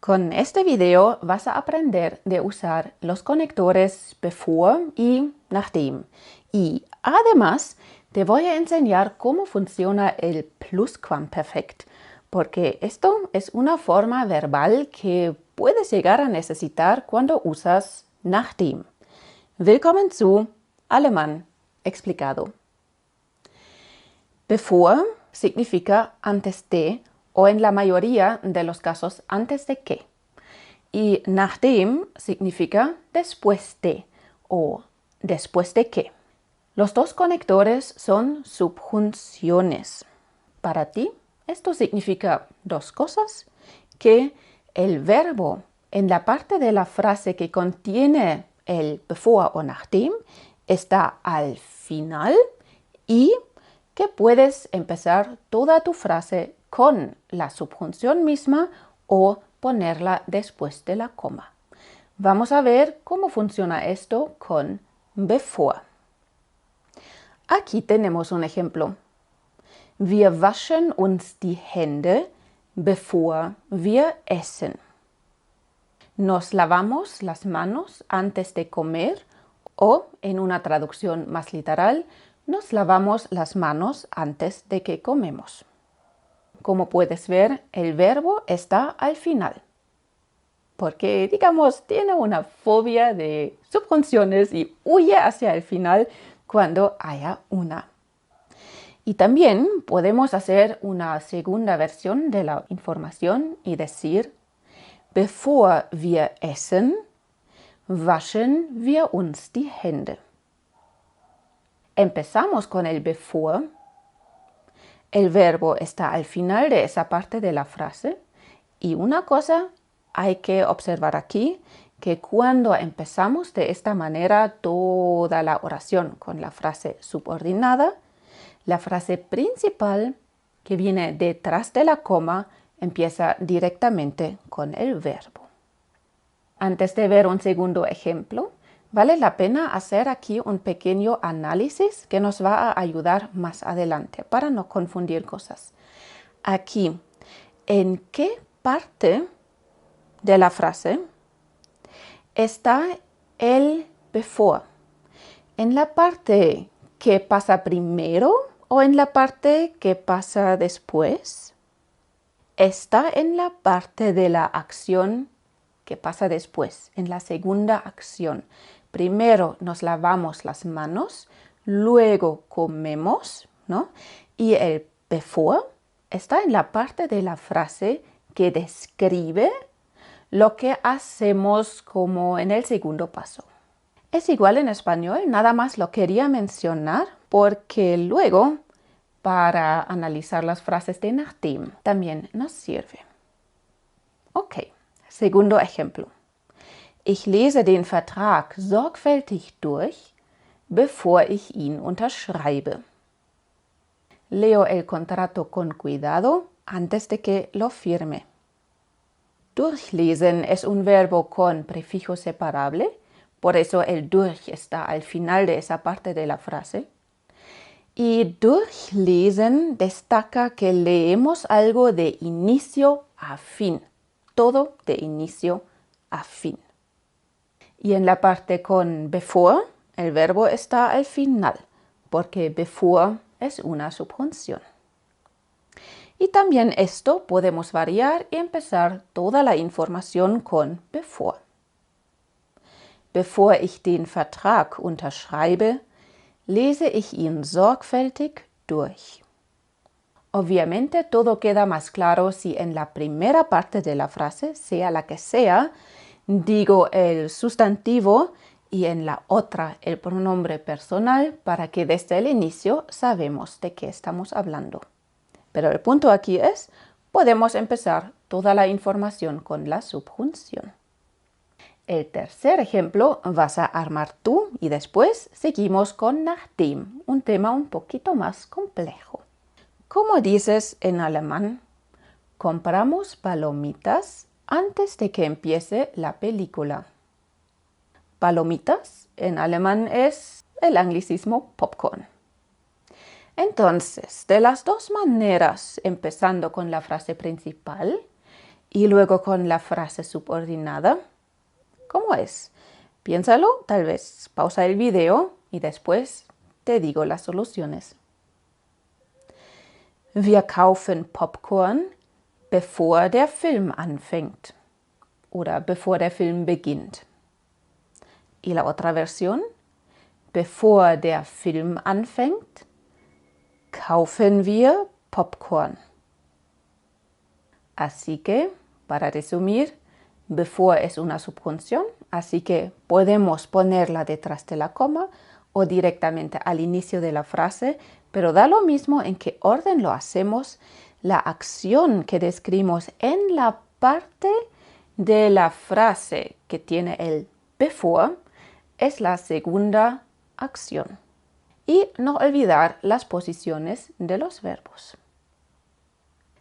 Con este video vas a aprender de usar los conectores bevor y nachdem. Y además te voy a enseñar cómo funciona el Plusquamperfekt, porque esto es una forma verbal que puedes llegar a necesitar cuando usas nachdem. Willkommen zu Alemán explicado. Bevor significa antes de, o en la mayoría de los casos antes de que. Y nachdem significa después de o después de que. Los dos conectores son subjunciones. Para ti, esto significa dos cosas: que el verbo en la parte de la frase que contiene el bevor o nachdem está al final y que puedes empezar toda tu frase con la subjunción misma o ponerla después de la coma. Vamos a ver cómo funciona esto con bevor. Aquí tenemos un ejemplo. Wir waschen uns die Hände, bevor wir essen. Nos lavamos las manos antes de comer o, en una traducción más literal, nos lavamos las manos antes de que comemos. Como puedes ver, el verbo está al final, porque, digamos, tiene una fobia de subjunciones y huye hacia el final cuando haya una. Y también podemos hacer una segunda versión de la información y decir: bevor wir essen, waschen wir uns die Hände. Empezamos con el bevor. El verbo está al final de esa parte de la frase. Y una cosa hay que observar aquí, que cuando empezamos de esta manera toda la oración con la frase subordinada, la frase principal que viene detrás de la coma empieza directamente con el verbo. Antes de ver un segundo ejemplo, vale la pena hacer aquí un pequeño análisis que nos va a ayudar más adelante para no confundir cosas. Aquí, ¿en qué parte de la frase está el bevor? ¿En la parte que pasa primero o en la parte que pasa después? Está en la parte de la acción que pasa después, en la segunda acción. Primero nos lavamos las manos, luego comemos, ¿no? Y el bevor está en la parte de la frase que describe lo que hacemos como en el segundo paso. Es igual en español, nada más lo quería mencionar porque luego para analizar las frases de nachdem también nos sirve. Ok, segundo ejemplo. Ich lese den Vertrag sorgfältig durch, bevor ich ihn unterschreibe. Leo el contrato con cuidado antes de que lo firme. Durchlesen es un verbo con prefijo separable, por eso el durch está al final de esa parte de la frase. Y durchlesen destaca que leemos algo de inicio a fin, todo de inicio a fin. Y en la parte con bevor, el verbo está al final, porque bevor es una subjunción. Y también esto podemos variar y empezar toda la información con bevor. Bevor ich den Vertrag unterschreibe, lese ich ihn sorgfältig durch. Obviamente todo queda más claro si en la primera parte de la frase, sea la que sea, digo el sustantivo y en la otra el pronombre personal para que desde el inicio sabemos de qué estamos hablando. Pero el punto aquí es, podemos empezar toda la información con la subjunción. El tercer ejemplo vas a armar tú y después seguimos con nachdem, un tema un poquito más complejo. ¿Cómo dices en alemán? Compramos palomitas antes de que empiece la película. Palomitas en alemán es el anglicismo popcorn. Entonces, de las dos maneras, empezando con la frase principal y luego con la frase subordinada. ¿Cómo es? Piénsalo, tal vez pausa el video y después te digo las soluciones. Wir kaufen Popcorn, bevor der Film anfängt. Oder bevor der Film beginnt. Y la otra versión, bevor der Film anfängt, kaufen wir Popcorn. Así que, para resumir, before es una subjunción, así que podemos ponerla detrás de la coma o directamente al inicio de la frase, pero da lo mismo en qué orden lo hacemos. La acción que describimos en la parte de la frase que tiene el before es la segunda acción. Y no olvidar las posiciones de los verbos.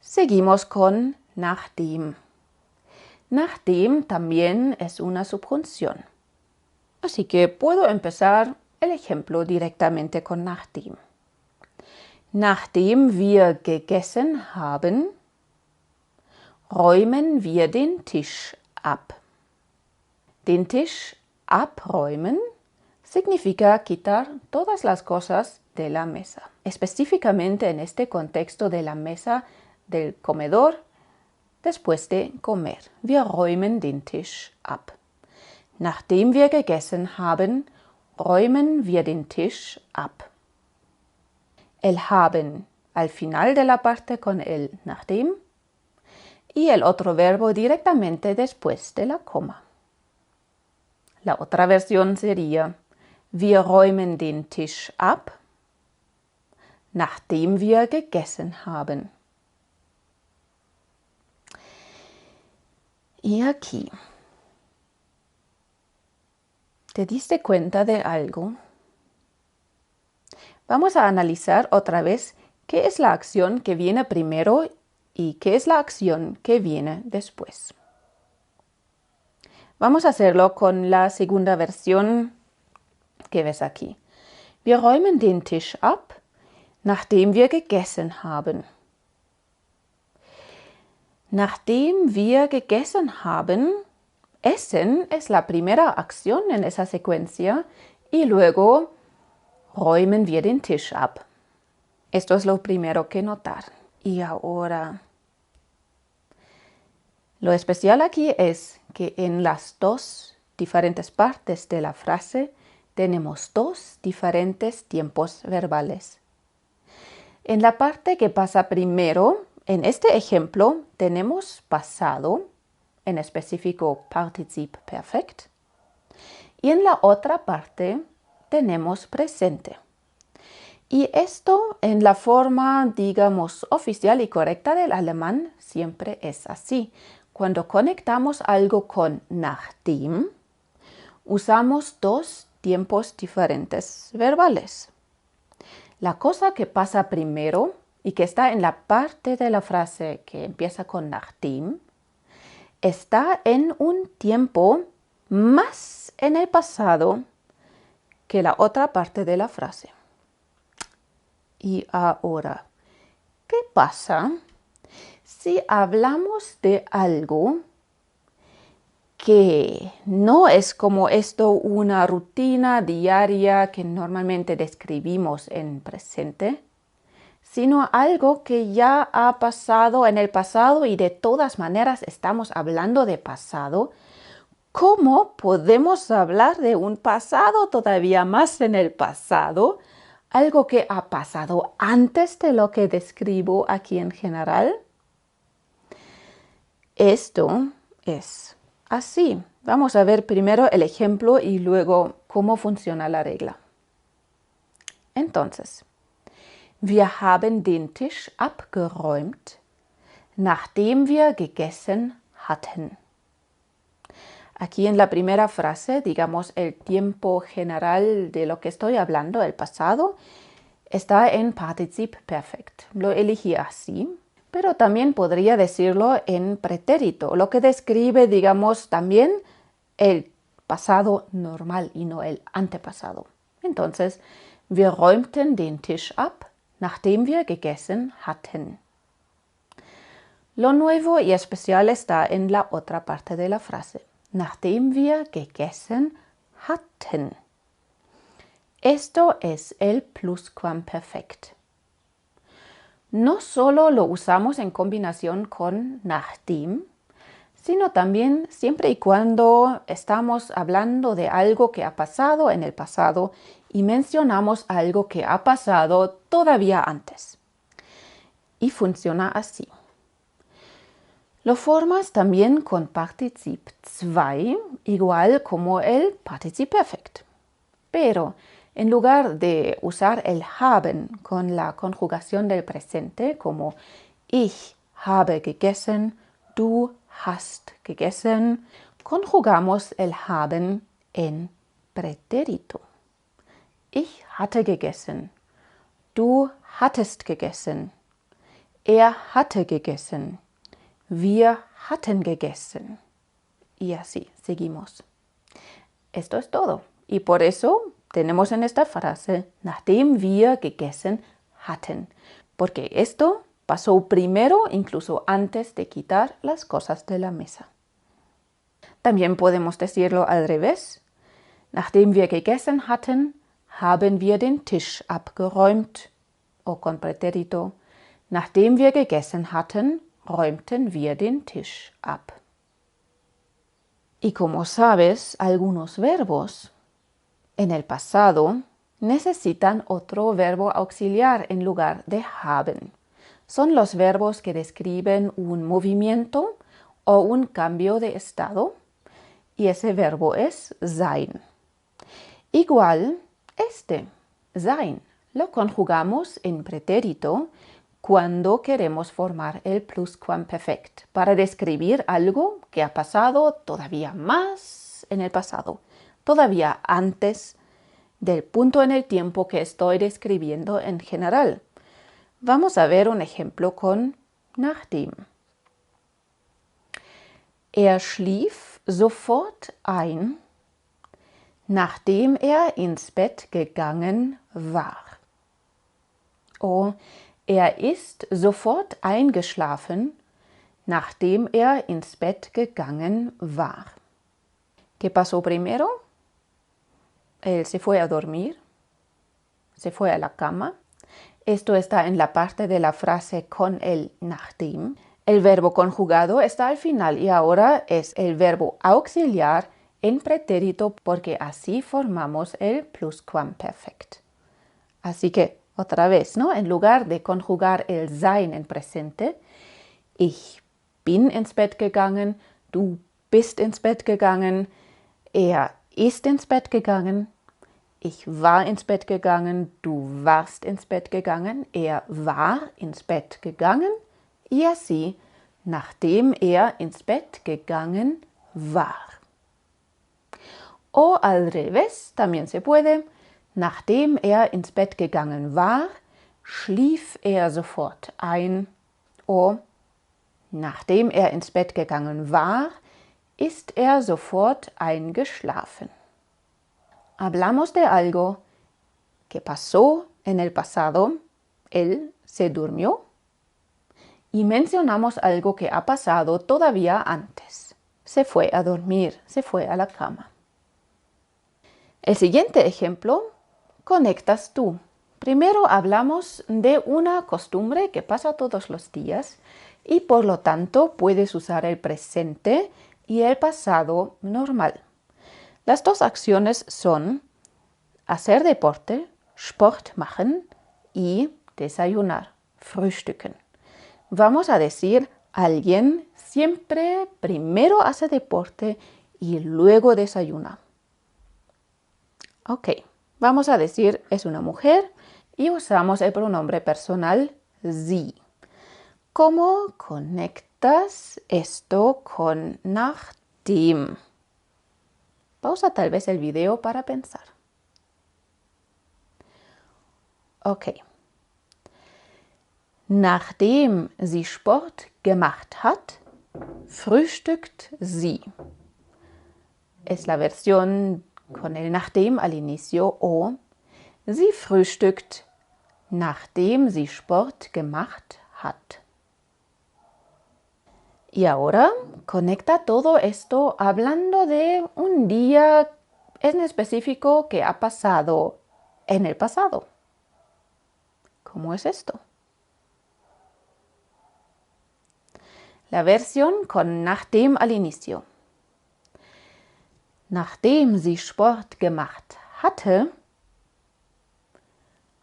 Seguimos con nachdem. Nachdem también es una subjunción. Así que puedo empezar el ejemplo directamente con nachdem. Nachdem wir gegessen haben, räumen wir den Tisch ab. Den Tisch abräumen significa quitar todas las cosas de la mesa. Específicamente en este contexto de la mesa del comedor, después de comer. Wir räumen den Tisch ab. Nachdem wir gegessen haben, räumen wir den Tisch ab. El haben al final de la parte con el nachdem y el otro verbo directamente después de la coma. La otra versión sería wir räumen den Tisch ab, nachdem wir gegessen haben. Y aquí, ¿te diste cuenta de algo? Vamos a analizar otra vez qué es la acción que viene primero y qué es la acción que viene después. Vamos a hacerlo con la segunda versión que ves aquí. Wir räumen den Tisch ab, nachdem wir gegessen haben. Nachdem wir gegessen haben, essen es la primera acción en esa secuencia y luego räumen wir den Tisch ab. Esto es lo primero que notar. Y ahora, lo especial aquí es que en las dos diferentes partes de la frase tenemos dos diferentes tiempos verbales. En la parte que pasa primero, en este ejemplo, tenemos pasado, en específico Partizip Perfekt, y en la otra parte tenemos presente. Y esto en la forma, digamos, oficial y correcta del alemán siempre es así. Cuando conectamos algo con nachdem, usamos dos tiempos diferentes verbales. La cosa que pasa primero y que está en la parte de la frase que empieza con nachdem, está en un tiempo más en el pasado que la otra parte de la frase. Y ahora, ¿qué pasa si hablamos de algo que no es como esto una rutina diaria que normalmente describimos en presente, sino algo que ya ha pasado en el pasado y de todas maneras estamos hablando de pasado? ¿Cómo podemos hablar de un pasado todavía más en el pasado? Algo que ha pasado antes de lo que describo aquí en general. Esto es así. Vamos a ver primero el ejemplo y luego cómo funciona la regla. Entonces, wir haben den Tisch abgeräumt, nachdem wir gegessen hatten. Aquí en la primera frase, digamos, el tiempo general de lo que estoy hablando, el pasado, está en Partizip Perfekt. Lo elegí así, pero también podría decirlo en pretérito, lo que describe, digamos, también el pasado normal y no el antepasado. Entonces, wir räumten den Tisch ab, nachdem wir gegessen hatten. Lo nuevo y especial está en la otra parte de la frase. Nachdem wir gegessen hatten. Esto es el Pluscuamperfekt. No solo lo usamos en combinación con nachdem, sino también siempre y cuando estamos hablando de algo que ha pasado en el pasado y mencionamos algo que ha pasado todavía antes. Y funciona así. Lo formas también con Partizip 2, igual como el Partizipperfekt. Pero en lugar de usar el haben con la conjugación del presente, como ich habe gegessen, du hast gegessen, conjugamos el haben en pretérito. Ich hatte gegessen, du hattest gegessen, er hatte gegessen, wir hatten gegessen. Y así seguimos. Esto es todo. Y por eso tenemos en esta frase, nachdem wir gegessen hatten. Porque esto pasó primero, incluso antes de quitar las cosas de la mesa. También podemos decirlo al revés. Nachdem wir gegessen hatten, haben wir den Tisch abgeräumt. O con pretérito. Nachdem wir gegessen hatten, räumten wir den Tisch ab. Y como sabes, algunos verbos en el pasado necesitan otro verbo auxiliar en lugar de haben. Son los verbos que describen un movimiento o un cambio de estado y ese verbo es sein. Igual sein, lo conjugamos en pretérito cuando queremos formar el Pluscuamperfekt para describir algo que ha pasado todavía más en el pasado, todavía antes del punto en el tiempo que estoy describiendo en general. Vamos a ver un ejemplo con nachdem. Er schlief sofort ein, nachdem er ins Bett gegangen war. O er ist sofort eingeschlafen, nachdem er ins Bett gegangen war. ¿Qué pasó primero? Él se fue a dormir, se fue a la cama. Esto está en la parte de la frase con el nachdem. El verbo conjugado está al final y ahora es el verbo auxiliar en pretérito porque así formamos el Pluscuamperfekt. Así que, otra vez, ¿no? En lugar de conjugar el sein en presente, ich bin ins Bett gegangen, du bist ins Bett gegangen, er ist ins Bett gegangen, ich war ins Bett gegangen, du warst ins Bett gegangen, er war ins Bett gegangen y así, nachdem er ins Bett gegangen war. O al revés, también se puede. Nachdem er ins Bett gegangen war, schlief er sofort ein. O nachdem er ins Bett gegangen war, ist er sofort eingeschlafen. Hablamos de algo que pasó en el pasado, él se durmió, y mencionamos algo que ha pasado todavía antes. Se fue a dormir, se fue a la cama. El siguiente ejemplo, conectas tú. Primero hablamos de una costumbre que pasa todos los días y por lo tanto puedes usar el presente y el pasado normal. Las dos acciones son hacer deporte, Sport machen, y desayunar, frühstücken. Vamos a decir, alguien siempre primero hace deporte y luego desayuna. Ok, vamos a decir, es una mujer y usamos el pronombre personal sie. ¿Cómo conectas esto con nachdem? Pausa tal vez el video para pensar. Ok. Nachdem sie Sport gemacht hat, frühstückt sie. Es la versión con el nachdem al inicio o sie frühstückt, nachdem sie Sport gemacht hat. Y ahora conecta todo esto hablando de un día en específico que ha pasado en el pasado. ¿Cómo es esto? La versión con nachdem al inicio. Nachdem sie Sport gemacht hatte,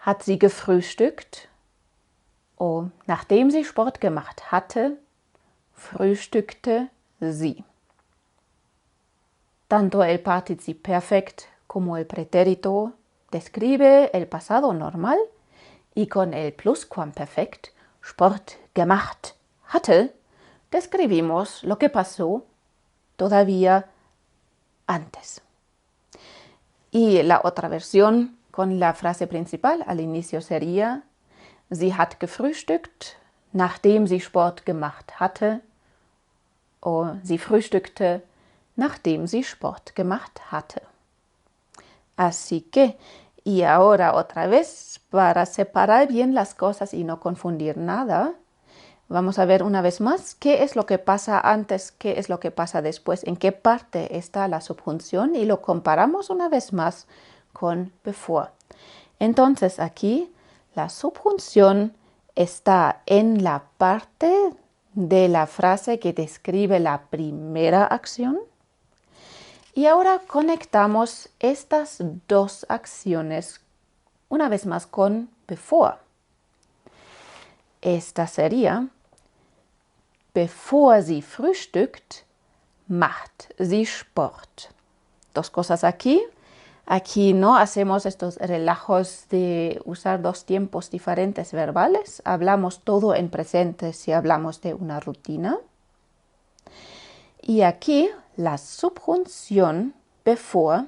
hat sie gefrühstückt. O nachdem sie Sport gemacht hatte, frühstückte sie. Tanto el participio como el pretérito describe el pasado normal y con el pluscuamperfekt Sport gemacht hatte describimos lo que pasó todavía antes. Y la otra versión con la frase principal al inicio sería: Sie hat gefrühstückt, nachdem sie Sport gemacht hatte. O sie frühstückte, nachdem sie Sport gemacht hatte. Así que, y ahora otra vez, para separar bien las cosas y no confundir nada, vamos a ver una vez más qué es lo que pasa antes, qué es lo que pasa después, en qué parte está la subjunción y lo comparamos una vez más con before. Entonces aquí la subjunción está en la parte de la frase que describe la primera acción. Y ahora conectamos estas dos acciones una vez más con before. Esta sería: Bevor sie frühstückt, macht sie Sport. Dos cosas aquí. Aquí no hacemos estos relajos de usar dos tiempos diferentes verbales. Hablamos todo en presente si hablamos de una rutina. Y aquí la subjunción before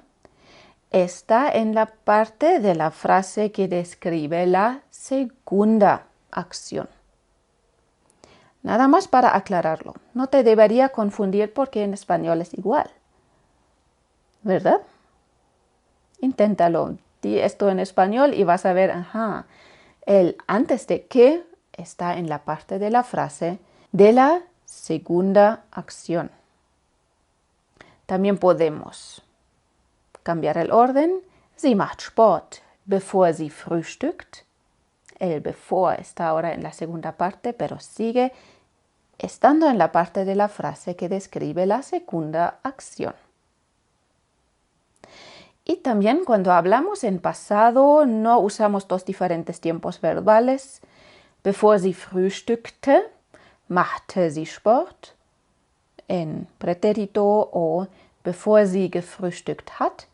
está en la parte de la frase que describe la segunda acción. Nada más para aclararlo. No te debería confundir porque en español es igual, ¿verdad? Inténtalo. Di esto en español y vas a ver, el antes de que está en la parte de la frase de la segunda acción. También podemos cambiar el orden. Sie macht Sport, bevor sie frühstückt. El before está ahora en la segunda parte, pero sigue estando en la parte de la frase que describe la segunda acción. Y también cuando hablamos en pasado no usamos dos diferentes tiempos verbales. Bevor sie frühstückte, machte sie Sport. En pretérito o bevor sie gefrühstückt hat,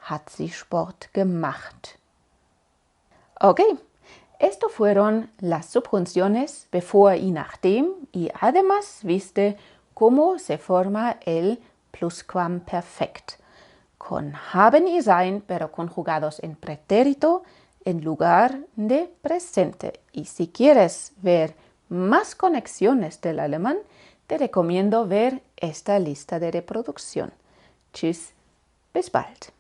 hat sie Sport gemacht. Ok, esto fueron las subjunciones before y nachdem y además viste cómo se forma el pluscuamperfekt. Con haben y sein, pero conjugados en pretérito en lugar de presente. Y si quieres ver más conexiones del alemán, te recomiendo ver esta lista de reproducción. Tschüss, bis bald.